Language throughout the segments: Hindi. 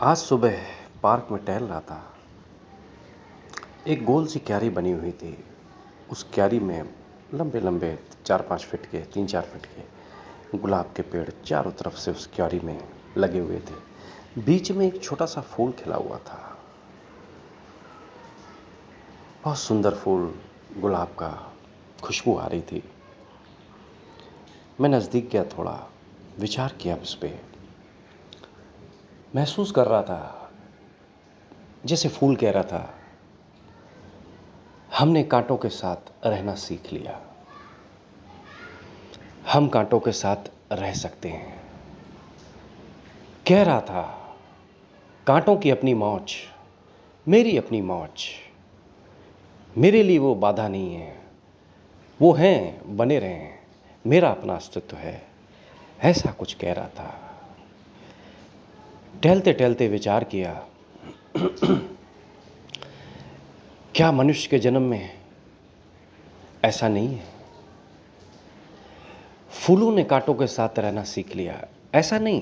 आज सुबह पार्क में टहल रहा था। एक गोल सी क्यारी बनी हुई थी। उस क्यारी में लंबे लंबे 4-5 फीट के 3-4 फीट के गुलाब के पेड़ चारों तरफ से उस क्यारी में लगे हुए थे। बीच में एक छोटा सा फूल खिला हुआ था। बहुत सुंदर फूल, गुलाब का, खुशबू आ रही थी। मैं नज़दीक गया, थोड़ा विचार किया उस पर। महसूस कर रहा था जैसे फूल कह रहा था, हमने कांटों के साथ रहना सीख लिया। हम कांटों के साथ रह सकते हैं। कह रहा था, कांटों की अपनी मौज, मेरी अपनी मौज। मेरे लिए वो बाधा नहीं है। वो हैं, बने रहें, मेरा अपना अस्तित्व है। ऐसा कुछ कह रहा था। टहलते टहलते विचार किया, क्या मनुष्य के जन्म में ऐसा नहीं है? फूलों ने कांटों के साथ रहना सीख लिया। ऐसा नहीं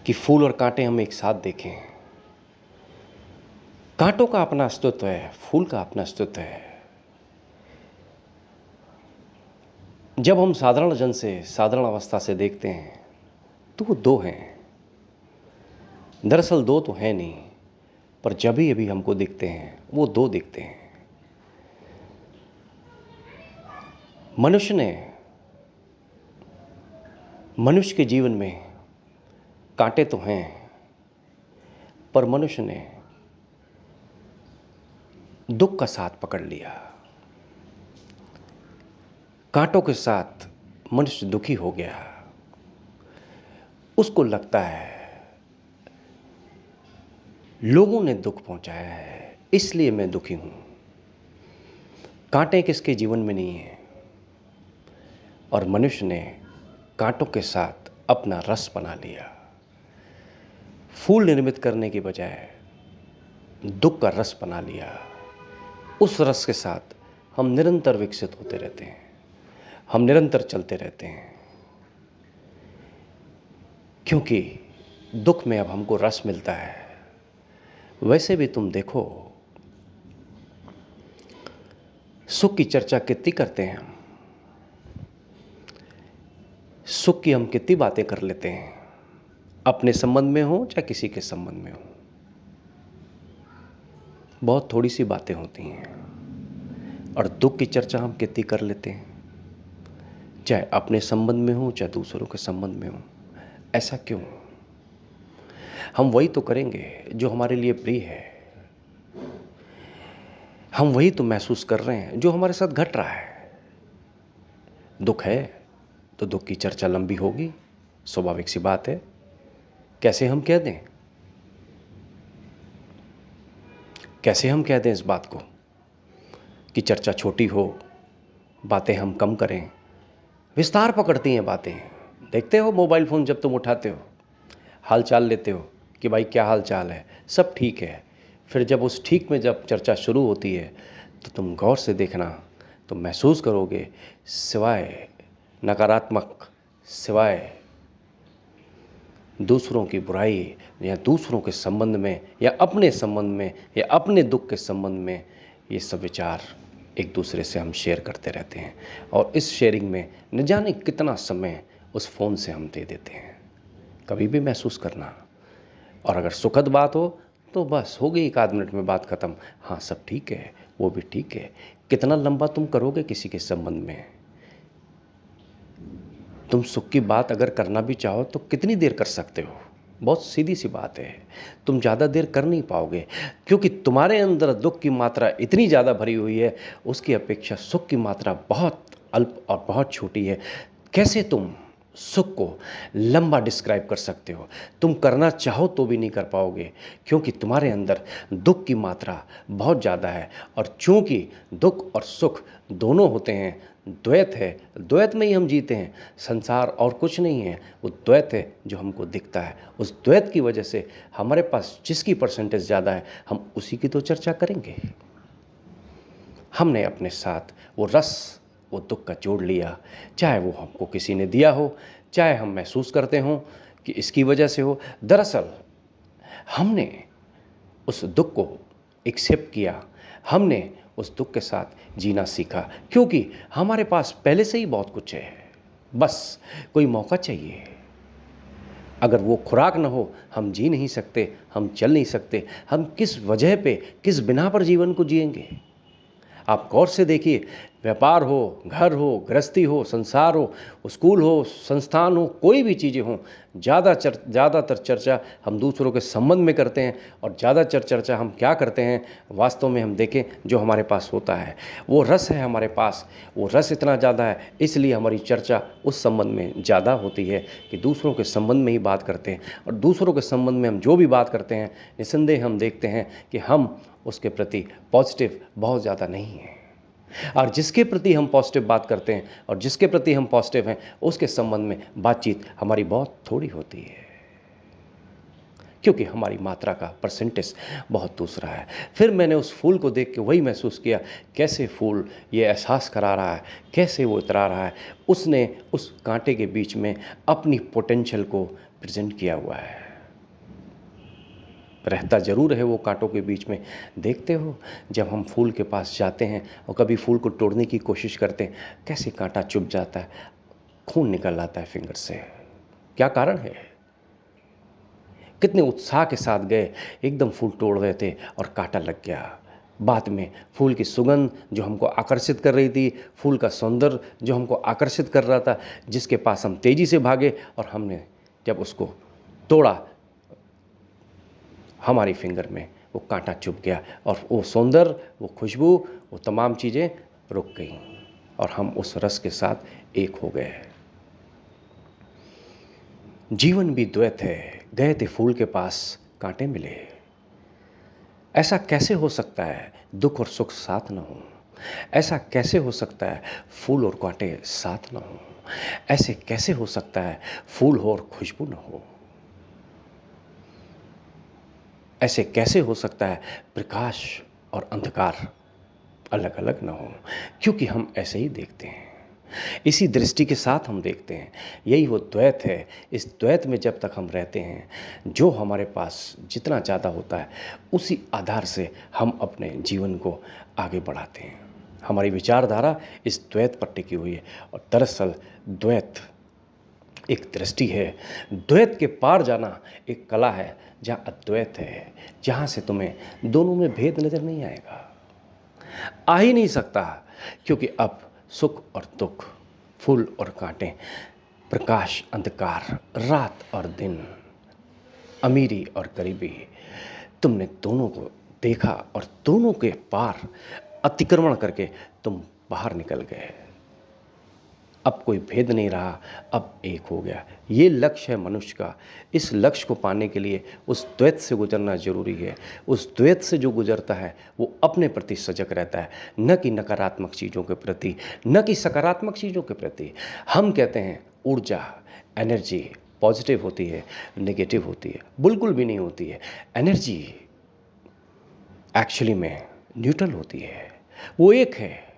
कि फूल और कांटे हम एक साथ देखें। कांटों का अपना अस्तित्व है, फूल का अपना अस्तित्व है। जब हम साधारण जन से, साधारण अवस्था से देखते हैं तो वो दो हैं। दरअसल दो तो हैं नहीं, पर जब ही अभी हमको दिखते हैं वो दो दिखते हैं। मनुष्य के जीवन में कांटे तो हैं, पर मनुष्य ने दुख का साथ पकड़ लिया। कांटों के साथ मनुष्य दुखी हो गया। उसको लगता है लोगों ने दुख पहुंचाया है, इसलिए मैं दुखी हूं। कांटे किसके जीवन में नहीं है, और मनुष्य ने कांटों के साथ अपना रस बना लिया। फूल निर्मित करने के बजाय दुख का रस बना लिया। उस रस के साथ हम निरंतर विकसित होते रहते हैं, हम निरंतर चलते रहते हैं, क्योंकि दुख में अब हमको रस मिलता है। वैसे भी तुम देखो, सुख की चर्चा कितनी करते हैं हम, सुख की हम कितनी बातें कर लेते हैं, अपने संबंध में हो चाहे किसी के संबंध में हो। बहुत थोड़ी सी बातें होती हैं। और दुख की चर्चा हम कितनी कर लेते हैं, चाहे अपने संबंध में हो चाहे दूसरों के संबंध में हो। ऐसा क्यों? हम वही तो करेंगे जो हमारे लिए प्रिय है। हम वही तो महसूस कर रहे हैं जो हमारे साथ घट रहा है। दुख है तो दुख की चर्चा लंबी होगी, स्वाभाविक सी बात है। कैसे हम कह दें, कैसे हम कह दें इस बात को कि चर्चा छोटी हो, बातें हम कम करें। विस्तार पकड़ती हैं बातें। देखते हो मोबाइल फ़ोन जब तुम उठाते हो, हाल चाल लेते हो कि भाई क्या हाल चाल है, सब ठीक है। फिर जब उस ठीक में जब चर्चा शुरू होती है तो तुम गौर से देखना तो महसूस करोगे, सिवाय नकारात्मक, सिवाय दूसरों की बुराई या दूसरों के संबंध में या अपने संबंध में या अपने दुख के संबंध में, ये सब विचार एक दूसरे से हम शेयर करते रहते हैं। और इस शेयरिंग में न जाने कितना समय उस फ़ोन से हम दे देते हैं। कभी भी महसूस करना। और अगर सुखद बात हो तो बस हो गई, 1 आध मिनट में बात ख़त्म। हाँ, सब ठीक है, वो भी ठीक है। कितना लंबा तुम करोगे किसी के संबंध में? तुम सुख की बात अगर करना भी चाहो तो कितनी देर कर सकते हो? बहुत सीधी सी बात है, तुम ज़्यादा देर कर नहीं पाओगे, क्योंकि तुम्हारे अंदर दुख की मात्रा इतनी ज़्यादा भरी हुई है, उसकी अपेक्षा सुख की मात्रा बहुत अल्प और बहुत छोटी है। कैसे तुम सुख को लंबा डिस्क्राइब कर सकते हो? तुम करना चाहो तो भी नहीं कर पाओगे, क्योंकि तुम्हारे अंदर दुख की मात्रा बहुत ज़्यादा है। और चूंकि दुख और सुख दोनों होते हैं, द्वैत है, द्वैत में ही हम जीते हैं। संसार और कुछ नहीं है, वो द्वैत है जो हमको दिखता है। उस द्वैत की वजह से हमारे पास जिसकी परसेंटेज ज़्यादा है, हम उसी की तो चर्चा करेंगे। हमने अपने साथ वो रस, वो दुख का जोड़ लिया, चाहे वो हमको किसी ने दिया हो, चाहे हम महसूस करते हों कि इसकी वजह से हो। दरअसल हमने उस दुख को एक्सेप्ट किया, हमने उस दुख के साथ जीना सीखा, क्योंकि हमारे पास पहले से ही बहुत कुछ है, बस कोई मौका चाहिए। अगर वो खुराक न हो हम जी नहीं सकते, हम चल नहीं सकते, हम किस वजह पे, किस बिना पर जीवन को जिएंगे। आप गौर से देखिए, व्यापार हो, घर हो, गृहस्थी हो, संसार हो, स्कूल हो, संस्थान हो, कोई भी चीज़ें हों, ज़्यादातर चर्चा हम दूसरों के संबंध में करते हैं, और ज़्यादातर चर्चा हम क्या करते हैं, वास्तव में हम देखें जो हमारे पास होता है, वो रस है हमारे पास, वो रस इतना ज़्यादा है, इसलिए हमारी चर्चा उस संबंध में ज़्यादा होती है कि दूसरों के संबंध में ही बात करते हैं। और दूसरों के संबंध में हम जो भी बात करते हैं, निस्संदेह हम देखते हैं कि हम उसके प्रति पॉजिटिव बहुत ज़्यादा नहीं है। और जिसके प्रति हम पॉजिटिव बात करते हैं और जिसके प्रति हम पॉजिटिव हैं, उसके संबंध में बातचीत हमारी बहुत थोड़ी होती है, क्योंकि हमारी मात्रा का परसेंटेज बहुत दूसरा है। फिर मैंने उस फूल को देख के वही महसूस किया, कैसे फूल ये एहसास करा रहा है, कैसे वो इतरा रहा है, उसने उस कांटे के बीच में अपनी पोटेंशियल को प्रेजेंट किया हुआ है। रहता जरूर है वो कांटों के बीच में। देखते हो, जब हम फूल के पास जाते हैं और कभी फूल को तोड़ने की कोशिश करते हैं, कैसे कांटा चुभ जाता है, खून निकल आता है फिंगर से। क्या कारण है? कितने उत्साह के साथ गए, एकदम फूल तोड़ रहे थे और कांटा लग गया। बाद में फूल की सुगंध जो हमको आकर्षित कर रही थी, फूल का सौंदर्य जो हमको आकर्षित कर रहा था, जिसके पास हम तेजी से भागे, और हमने जब उसको तोड़ा, हमारी फिंगर में वो कांटा चुभ गया, और वो सौंदर्य, वो खुशबू, वो तमाम चीज़ें रुक गईं, और हम उस रस के साथ एक हो गए। जीवन भी द्वैत है। गए थे फूल के पास, कांटे मिले। ऐसा कैसे हो सकता है दुख और सुख साथ न हो? ऐसा कैसे हो सकता है फूल और कांटे साथ न हो? ऐसे कैसे हो सकता है फूल हो और खुशबू न हो? ऐसे कैसे हो सकता है प्रकाश और अंधकार अलग अलग न हो? क्योंकि हम ऐसे ही देखते हैं, इसी दृष्टि के साथ हम देखते हैं। यही वो द्वैत है। इस द्वैत में जब तक हम रहते हैं, जो हमारे पास जितना ज़्यादा होता है, उसी आधार से हम अपने जीवन को आगे बढ़ाते हैं। हमारी विचारधारा इस द्वैत पर टिकी हुई है, और दरअसल द्वैत एक दृष्टि है। द्वैत के पार जाना एक कला है, जहाँ अद्वैत है, जहाँ से तुम्हें दोनों में भेद नजर नहीं आएगा, आ ही नहीं सकता, क्योंकि अब सुख और दुख, फूल और कांटे, प्रकाश अंधकार, रात और दिन, अमीरी और गरीबी, तुमने दोनों को देखा, और दोनों के पार अतिक्रमण करके तुम बाहर निकल गए। अब कोई भेद नहीं रहा, अब एक हो गया। ये लक्ष्य है मनुष्य का। इस लक्ष्य को पाने के लिए उस द्वैत से गुजरना जरूरी है। उस द्वैत से जो गुजरता है, वो अपने प्रति सजग रहता है, न कि नकारात्मक चीज़ों के प्रति, न कि सकारात्मक चीज़ों के प्रति। हम कहते हैं ऊर्जा, एनर्जी पॉजिटिव होती है, नेगेटिव होती है। बिल्कुल भी नहीं होती है। एनर्जी एक्चुअली में न्यूट्रल होती है, वो एक है।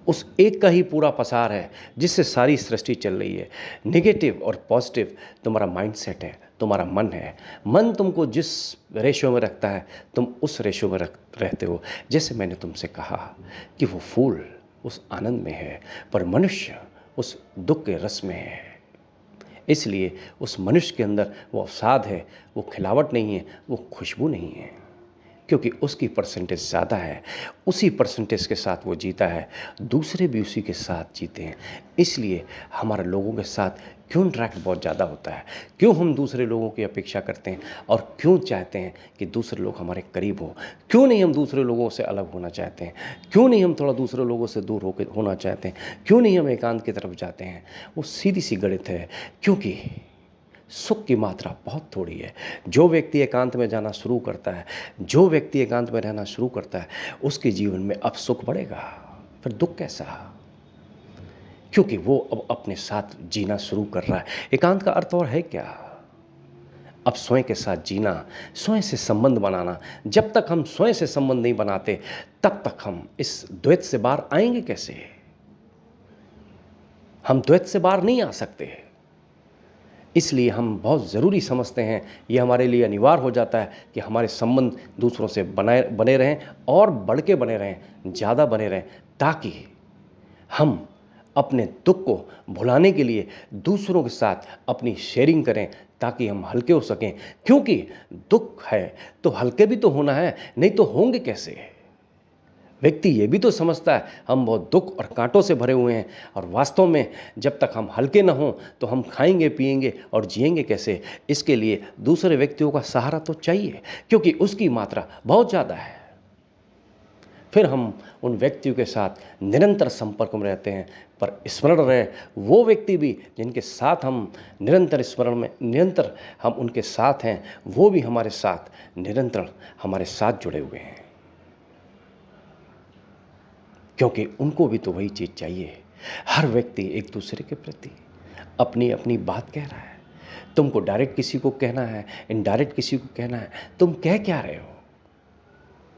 उस एक का ही पूरा पसार है, जिससे सारी सृष्टि चल रही है। नेगेटिव और पॉजिटिव तुम्हारा माइंडसेट है, तुम्हारा मन है। मन तुमको जिस रेशो में रखता है, तुम उस रेशो में रहते हो। जैसे मैंने तुमसे कहा कि वो फूल उस आनंद में है, पर मनुष्य उस दुख के रस में है। इसलिए उस मनुष्य के अंदर वो अवसाद है, वो खिलावट नहीं है, वो खुशबू नहीं है, क्योंकि उसकी परसेंटेज ज़्यादा है। उसी परसेंटेज के साथ वो जीता है, दूसरे भी उसी के साथ जीते हैं। इसलिए हमारा लोगों के साथ क्यों इंटरेक्ट बहुत ज़्यादा होता है, क्यों हम दूसरे लोगों की अपेक्षा करते हैं, और क्यों चाहते हैं कि दूसरे लोग हमारे करीब हों। क्यों नहीं हम दूसरे लोगों से अलग होना चाहते हैं, क्यों नहीं हम थोड़ा दूसरे लोगों से दूर होकर होना चाहते हैं, क्यों नहीं हम एकांत की तरफ जाते हैं। वो सीधी सी गणित है, क्योंकि सुख की मात्रा बहुत थोड़ी है। जो व्यक्ति एकांत में जाना शुरू करता है, जो व्यक्ति एकांत में रहना शुरू करता है, उसके जीवन में अब सुख बढ़ेगा, फिर दुख कैसा? क्योंकि वो अब अपने साथ जीना शुरू कर रहा है। एकांत का अर्थ और है क्या? अब स्वयं के साथ जीना, स्वयं से संबंध बनाना। जब तक हम स्वयं से संबंध नहीं बनाते, तब तक हम इस द्वैत से बाहर आएंगे कैसे? हम द्वैत से बाहर नहीं आ सकते। इसलिए हम बहुत ज़रूरी समझते हैं, ये हमारे लिए अनिवार्य हो जाता है कि हमारे संबंध दूसरों से बने रहें और बढ़ के बने रहें, ज़्यादा बने रहें, ताकि हम अपने दुख को भुलाने के लिए दूसरों के साथ अपनी शेयरिंग करें, ताकि हम हल्के हो सकें। क्योंकि दुख है तो हल्के भी तो होना है, नहीं तो होंगे कैसे? व्यक्ति ये भी तो समझता है हम बहुत दुख और कांटों से भरे हुए हैं, और वास्तव में जब तक हम हल्के न हों तो हम खाएंगे पिएंगे और जिएंगे कैसे? इसके लिए दूसरे व्यक्तियों का सहारा तो चाहिए, क्योंकि उसकी मात्रा बहुत ज़्यादा है। फिर हम उन व्यक्तियों के साथ निरंतर संपर्क में रहते हैं, पर स्मरण रहे वो व्यक्ति भी जिनके साथ हम निरंतर हम उनके साथ हैं, वो भी हमारे साथ निरंतर हमारे साथ जुड़े हुए हैं, क्योंकि उनको भी तो वही चीज़ चाहिए। हर व्यक्ति एक दूसरे के प्रति अपनी अपनी बात कह रहा है। तुमको डायरेक्ट किसी को कहना है, इनडायरेक्ट किसी को कहना है, तुम कह क्या रहे हो?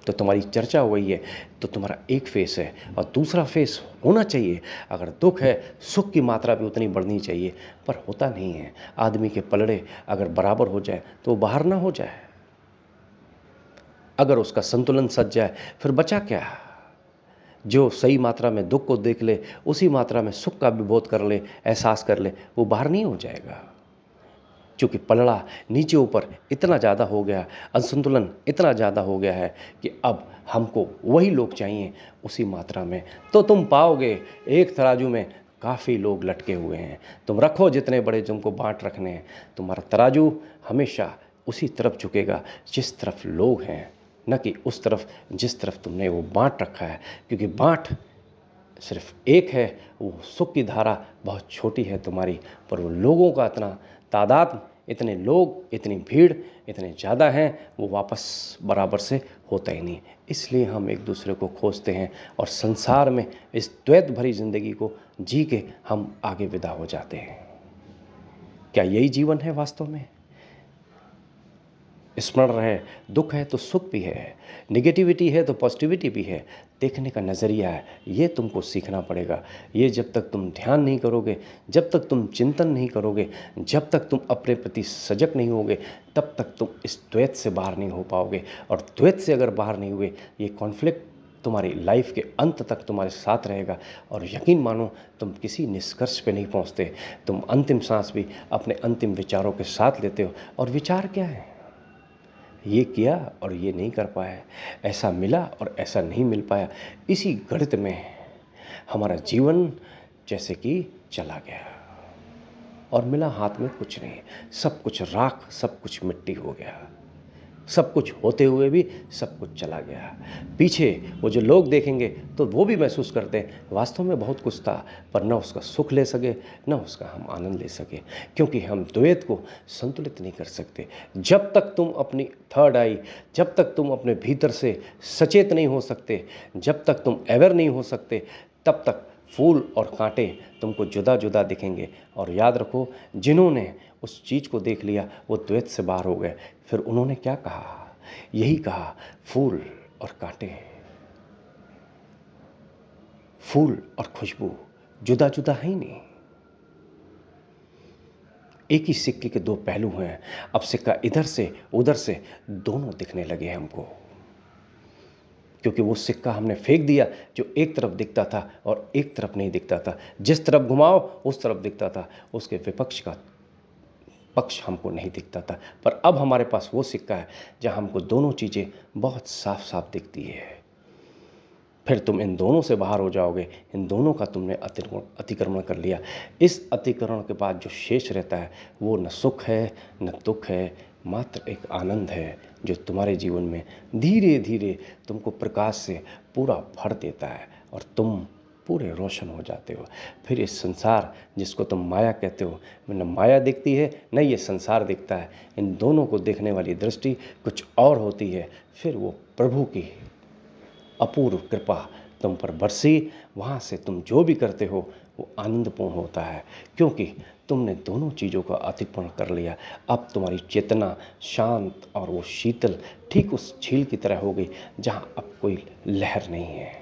तो तुम्हारी चर्चा हो गई है, तो तुम्हारा एक फेस है और दूसरा फेस होना चाहिए। अगर दुख है, सुख की मात्रा भी उतनी बढ़नी चाहिए, पर होता नहीं है। आदमी के पलड़े अगर बराबर हो जाए तो वो बाहर ना हो जाए। अगर उसका संतुलन सज जाए फिर बचा क्या? जो सही मात्रा में दुख को देख ले, उसी मात्रा में सुख का भी बोध कर ले, एहसास कर ले, वो बाहर नहीं हो जाएगा। क्योंकि पलड़ा नीचे ऊपर इतना ज़्यादा हो गया, असंतुलन इतना ज़्यादा हो गया है कि अब हमको वही लोग चाहिए उसी मात्रा में। तो तुम पाओगे एक तराजू में काफ़ी लोग लटके हुए हैं। तुम रखो जितने बड़े तुमको बाँट रखने हैं, तुम्हारा तराजू हमेशा उसी तरफ झुकेगा जिस तरफ लोग हैं, न कि उस तरफ जिस तरफ तुमने वो बाँट रखा है। क्योंकि बाँट सिर्फ एक है, वो सुख की धारा बहुत छोटी है तुम्हारी, पर वो लोगों का इतना तादाद, इतने लोग, इतनी भीड़, इतने ज़्यादा हैं, वो वापस बराबर से होता ही नहीं। इसलिए हम एक दूसरे को खोजते हैं और संसार में इस द्वैत भरी जिंदगी को जी के हम आगे विदा हो जाते हैं। क्या यही जीवन है वास्तव में? स्मरण रहे, दुख है तो सुख भी है, निगेटिविटी है तो पॉजिटिविटी भी है। देखने का नज़रिया है, ये तुमको सीखना पड़ेगा। ये जब तक तुम ध्यान नहीं करोगे, जब तक तुम चिंतन नहीं करोगे, जब तक तुम अपने प्रति सजग नहीं होगे, तब तक तुम इस द्वैत से बाहर नहीं हो पाओगे। और द्वैत से अगर बाहर नहीं हुए, ये कॉन्फ्लिक्ट तुम्हारी लाइफ के अंत तक तुम्हारे साथ रहेगा। और यकीन मानो, तुम किसी निष्कर्ष पे नहीं पहुंचते। तुम अंतिम सांस भी अपने अंतिम विचारों के साथ लेते हो। और विचार क्या है? ये किया और ये नहीं कर पाया, ऐसा मिला और ऐसा नहीं मिल पाया। इसी गणित में हमारा जीवन जैसे कि चला गया और मिला हाथ में कुछ नहीं। सब कुछ राख, सब कुछ मिट्टी हो गया। सब कुछ होते हुए भी सब कुछ चला गया। पीछे वो जो लोग देखेंगे तो वो भी महसूस करते हैं वास्तव में बहुत कुछ था, पर न उसका सुख ले सके, न उसका हम आनंद ले सके, क्योंकि हम द्वैत को संतुलित नहीं कर सकते। जब तक तुम अपनी थर्ड आई, जब तक तुम अपने भीतर से सचेत नहीं हो सकते, जब तक तुम अवेयर नहीं हो सकते, तब तक फूल और कांटे तुमको जुदा जुदा दिखेंगे। और याद रखो, जिन्होंने उस चीज़ को देख लिया वो द्वैत से बाहर हो गए। फिर उन्होंने क्या कहा? यही कहा, फूल और कांटे, फूल और खुशबू जुदा जुदा है ही नहीं, एक ही सिक्के के दो पहलू हैं। अब सिक्का इधर से उधर से दोनों दिखने लगे हमको, क्योंकि वो सिक्का हमने फेंक दिया जो एक तरफ दिखता था और एक तरफ नहीं दिखता था। जिस तरफ घुमाओ उस तरफ दिखता था, उसके विपक्ष का पक्ष हमको नहीं दिखता था। पर अब हमारे पास वो सिक्का है जहां हमको दोनों चीज़ें बहुत साफ साफ दिखती है। फिर तुम इन दोनों से बाहर हो जाओगे। इन दोनों का तुमने अतिक्रमण कर लिया। इस अतिक्रमण के बाद जो शेष रहता है वो न सुख है न दुख है, मात्र एक आनंद है जो तुम्हारे जीवन में धीरे धीरे तुमको प्रकाश से पूरा भर देता है और तुम पूरे रोशन हो जाते हो। फिर इस संसार जिसको तुम माया कहते हो, न माया दिखती है न ये संसार दिखता है। इन दोनों को देखने वाली दृष्टि कुछ और होती है। फिर वो प्रभु की अपूर्व कृपा तुम पर बरसी, वहाँ से तुम जो भी करते हो वो आनंदपूर्ण होता है, क्योंकि तुमने दोनों चीज़ों का अतिक्रमण कर लिया। अब तुम्हारी चेतना शांत और वो शीतल ठीक उस झील की तरह हो गई जहाँ अब कोई लहर नहीं है।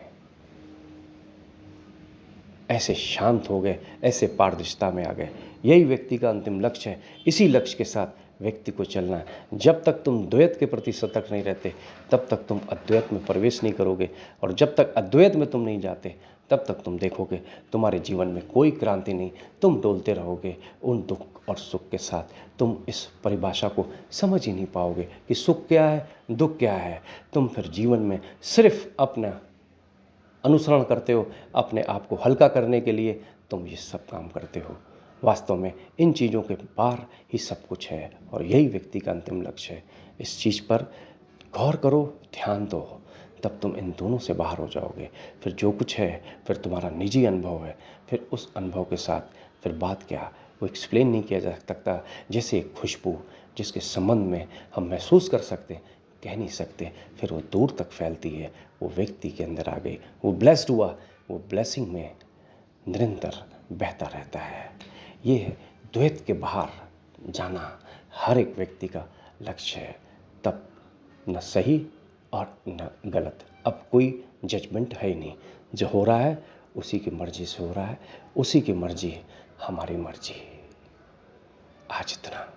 ऐसे शांत हो गए, ऐसे पारदर्शिता में आ गए। यही व्यक्ति का अंतिम लक्ष्य है। इसी लक्ष्य के साथ व्यक्ति को चलना है। जब तक तुम द्वैत के प्रति सतर्क नहीं रहते, तब तक तुम अद्वैत में प्रवेश नहीं करोगे, और जब तक अद्वैत में तुम नहीं जाते, तब तक तुम देखोगे तुम्हारे जीवन में कोई क्रांति नहीं। तुम डोलते रहोगे उन दुख और सुख के साथ। तुम इस परिभाषा को समझ ही नहीं पाओगे कि सुख क्या है, दुख क्या है। तुम फिर जीवन में सिर्फ अपना अनुसरण करते हो, अपने आप को हल्का करने के लिए तुम ये सब काम करते हो। वास्तव में इन चीज़ों के पार ही सब कुछ है, और यही व्यक्ति का अंतिम लक्ष्य है। इस चीज़ पर गौर करो, ध्यान दो, तब तुम इन दोनों से बाहर हो जाओगे। फिर जो कुछ है फिर तुम्हारा निजी अनुभव है। फिर उस अनुभव के साथ फिर बात क्या, वो एक्सप्लेन नहीं किया जा सकता। जैसे एक खुशबू जिसके संबंध में हम महसूस कर सकते, कह नहीं सकते, फिर वो दूर तक फैलती है। वो व्यक्ति के अंदर आ गई, वो ब्लेस्ड हुआ, वो ब्लेसिंग में निरंतर बहता रहता है। ये द्वैत के बाहर जाना हर एक व्यक्ति का लक्ष्य है। तब न सही और न गलत, अब कोई जजमेंट है ही नहीं। जो हो रहा है उसी की मर्जी से हो रहा है, उसी की मर्जी हमारी मर्जी। आज इतना।